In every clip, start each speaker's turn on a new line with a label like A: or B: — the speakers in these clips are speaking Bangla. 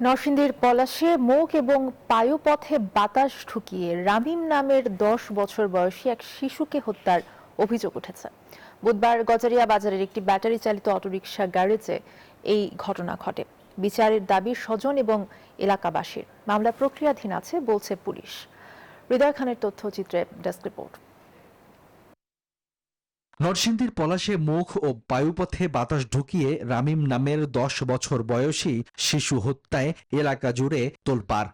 A: নরসিংদীর পলাশে মুখ এবং পায়ুপথে বাতাস ঢুকিয়ে রামিম নামের 10 বছর বয়সী এক শিশুকে হত্যার অভিযোগ উঠেছে। বুধবার গজারিয়া বাজারের একটি ব্যাটারি চালিত অটোরিকশা গ্যারেজে এই ঘটনা ঘটে। বিচারের দাবি স্বজন এবং এলাকাবাসীর। মামলা প্রক্রিয়াধীন আছে বলছে পুলিশ। হৃদয় খানের তথ্যচিত্রে ডেস্ক রিপোর্ট।
B: নরসিংদীর পলাশে মুখ ও বায়ুপথে বাতাস ঢুকিয়ে রামিম নামের 10 বছর বয়সী শিশু হত্যায় এলাকা জুড়ে তোলপাড়।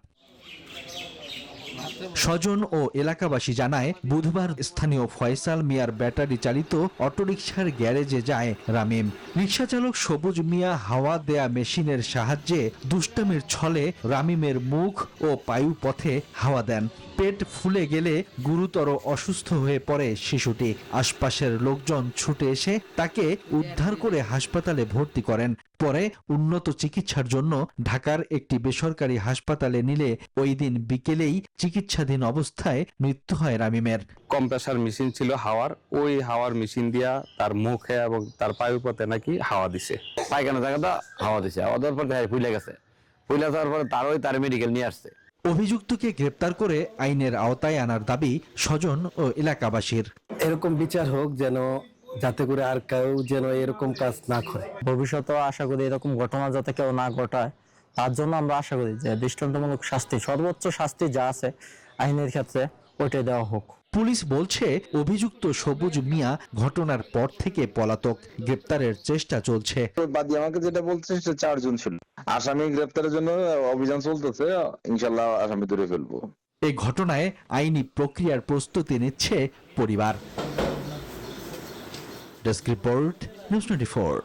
B: স্বজন ও এলাকাবাসী জানায়, বুধবার স্থানীয় ফয়সাল মিয়ার ব্যাটারি চালিত অটোরিকশার গ্যারেজে যায় রামিম। রিকশা চালক সবুজ মিয়া হাওয়া দেয়া মেশিনের সাহায্যে দুষ্টামির ছলে রামিমের মুখ ও পায়ুপথে হাওয়া দেন। পেট ফুলে গেলে গুরুতর অসুস্থ হয়ে পড়ে শিশুটি। আশপাশের লোকজন ছুটে এসে তাকে উদ্ধার করে হাসপাতালে ভর্তি করেন। পরে উন্নত চিকিৎসার জন্য ঢাকার একটি বেসরকারি হাসপাতালে নিলে ওই দিন বিকেলেই চিকিৎসাধীন অবস্থায় মৃত্যু হয় রামিমের।
C: কম্প্রেসার মেশিন ছিল হাওয়ার, ওই হাওয়ার মেশিন দিয়া তার মুখে এবং তার পায়ুপথে নাকি হাওয়া দিছে।
D: পায়খানা জায়গাটা হাওয়া দিছে, হাওয়া দেওয়ার পর ফুলে গেছে। ফুলে যাওয়ার পরে তার মেডিকেল নিয়ে আসছে।
B: অভিযুক্তকে গ্রেপ্তার করে আইনের আওতায় আনার দাবি স্বজন ও এলাকাবাসীর।
E: এরকম বিচার হোক যেন, যাতে করে আর কেউ যেন এরকম কাজ না করে।
F: ভবিষ্যতে আশা করি এরকম ঘটনা যাতে কেউ না ঘটায়, তার জন্য আমরা আশা করি যে দৃষ্টান্তমূলক শাস্তি, সর্বোচ্চ শাস্তি যা আছে আইনের ক্ষেত্রে ওইটাই দেওয়া হোক।
B: পুলিশ বলছে, অভিযুক্ত সবুজ মিয়া ঘটনার পর থেকে পলাতক। গ্রেপ্তারের চেষ্টা চলছে।
G: বাদী আমাকে যেটা বলছে সে 4 জন ছিল। আসামি গ্রেপ্তারের জন্য অভিযান চলতেছে, ইনশাআল্লাহ আসামি ধরে ফেলবো।
B: এই ঘটনায় আইনি প্রক্রিয়ার প্রস্তুতি নিচ্ছে পরিবার। Desk report, news 24।